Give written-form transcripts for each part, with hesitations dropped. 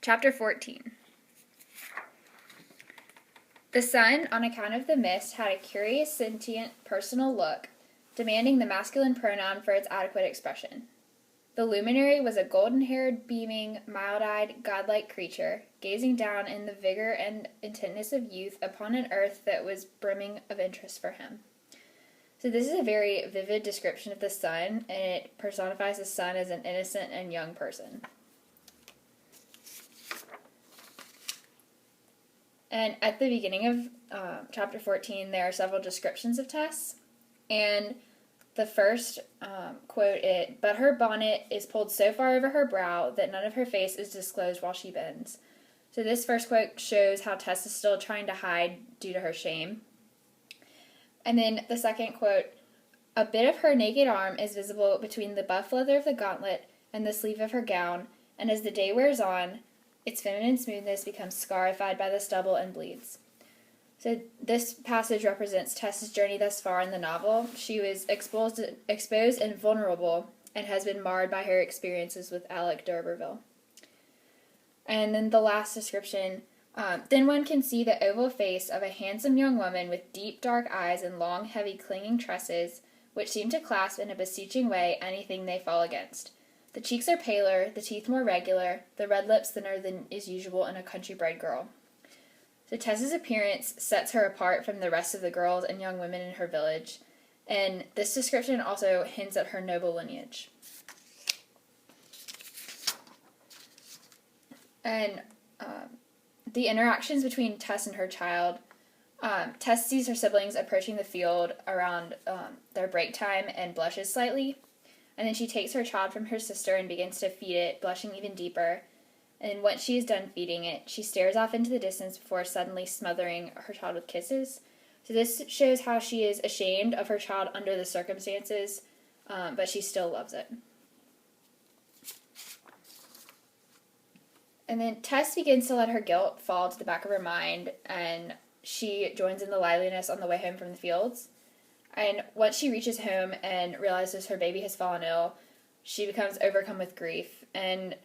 Chapter 14. The sun, on account of the mist, had a curious, sentient, personal look, demanding the masculine pronoun for its adequate expression. The luminary was a golden-haired, beaming, mild-eyed, godlike creature, gazing down in the vigor and intentness of youth upon an earth that was brimming of interest for him. So this is a very vivid description of the sun, and it personifies the sun as an innocent and young person. And at the beginning of chapter 14, there are several descriptions of Tess. And the first quote but her bonnet is pulled so far over her brow that none of her face is disclosed while she bends. So this first quote shows how Tess is still trying to hide due to her shame. And then the second quote, a bit of her naked arm is visible between the buff leather of the gauntlet and the sleeve of her gown, and as the day wears on, its feminine smoothness becomes scarified by the stubble and bleeds. So this passage represents Tess's journey thus far in the novel. She was exposed and vulnerable, and has been marred by her experiences with Alec d'Urberville. And then the last description, then one can see the oval face of a handsome young woman with deep dark eyes and long, heavy, clinging tresses, which seem to clasp in a beseeching way anything they fall against. The cheeks are paler, the teeth more regular, the red lips thinner than is usual in a country-bred girl. So Tess's appearance sets her apart from the rest of the girls and young women in her village, and this description also hints at her noble lineage. And the interactions between Tess and her child, Tess sees her siblings approaching the field around their break time and blushes slightly. And then she takes her child from her sister and begins to feed it, blushing even deeper. And once she is done feeding it, she stares off into the distance before suddenly smothering her child with kisses. So this shows how she is ashamed of her child under the circumstances, but she still loves it. And then Tess begins to let her guilt fall to the back of her mind, and she joins in the liveliness on the way home from the fields. And once she reaches home and realizes her baby has fallen ill, she becomes overcome with grief. And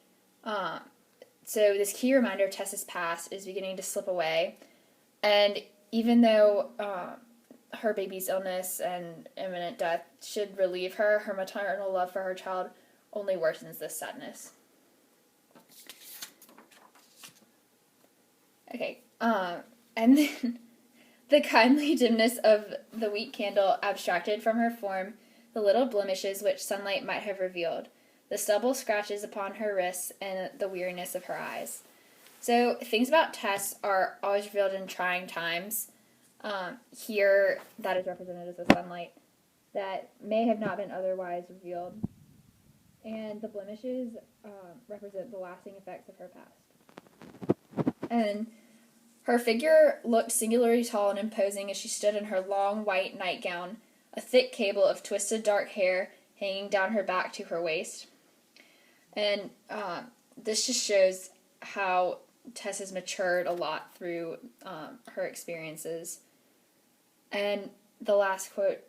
so this key reminder of Tess's past is beginning to slip away. And even though her baby's illness and imminent death should relieve her, her maternal love for her child only worsens this sadness. Okay, and then the kindly dimness of the weak candle abstracted from her form the little blemishes which sunlight might have revealed, the stubble scratches upon her wrists, and the weariness of her eyes. So things about Tess are always revealed in trying times. Here, that is represented as the sunlight that may have not been otherwise revealed. And the blemishes represent the lasting effects of her past. And her figure looked singularly tall and imposing as she stood in her long white nightgown, a thick cable of twisted dark hair hanging down her back to her waist. And this just shows how Tess has matured a lot through her experiences. And the last quote,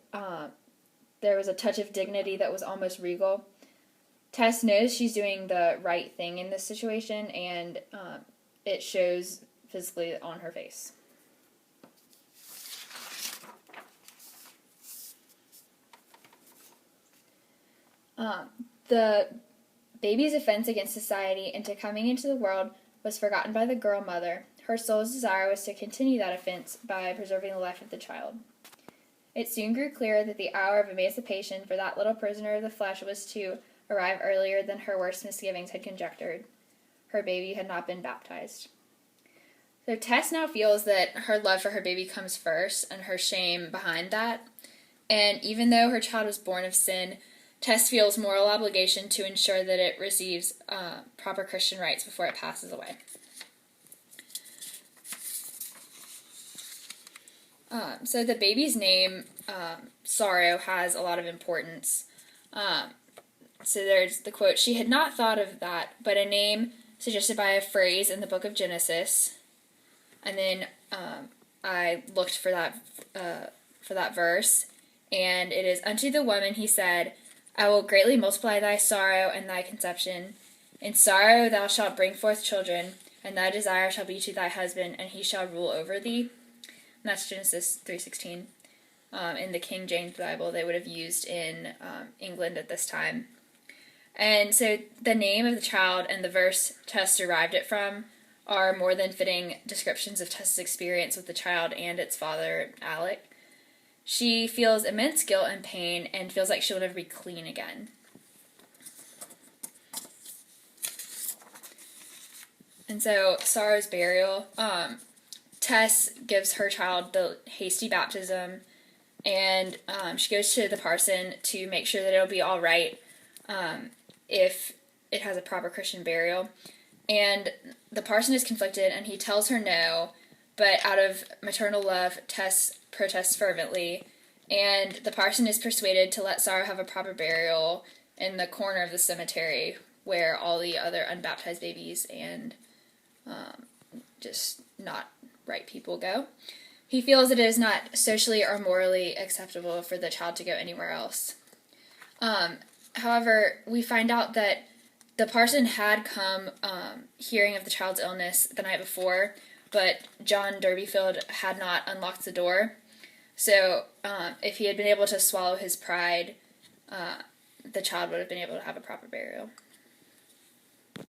there was a touch of dignity that was almost regal. Tess knows she's doing the right thing in this situation, and it shows physically on her face. The baby's offense against society into coming into the world was forgotten by the girl mother. Her soul's desire was to continue that offense by preserving the life of the child. It soon grew clear that the hour of emancipation for that little prisoner of the flesh was to arrive earlier than her worst misgivings had conjectured. Her baby had not been baptized. So Tess now feels that her love for her baby comes first, and her shame behind that. And even though her child was born of sin, Tess feels moral obligation to ensure that it receives proper Christian rights before it passes away. So the baby's name, Sorrow, has a lot of importance. So there's the quote, she had not thought of that, but a name suggested by a phrase in the book of Genesis. And then I looked for that verse, and it is, unto the woman he said, I will greatly multiply thy sorrow and thy conception. In sorrow thou shalt bring forth children, and thy desire shall be to thy husband, and he shall rule over thee. And that's Genesis 3:16. In the King James Bible, they would have used in England at this time. And so the name of the child and the verse Tess derived it from are more than fitting descriptions of Tess's experience with the child and its father, Alec. She feels immense guilt and pain and feels like she'll never be clean again. And so, sorrow's burial. Tess gives her child the hasty baptism, and she goes to the parson to make sure that it'll be all right if it has a proper Christian burial. And the parson is conflicted, and he tells her no, but out of maternal love, Tess protests fervently, and the parson is persuaded to let Sorrow have a proper burial in the corner of the cemetery where all the other unbaptized babies and just not right people go. He feels it is not socially or morally acceptable for the child to go anywhere else. However, we find out that the parson had come hearing of the child's illness the night before, but John Derbyfield had not unlocked the door. So if he had been able to swallow his pride, the child would have been able to have a proper burial.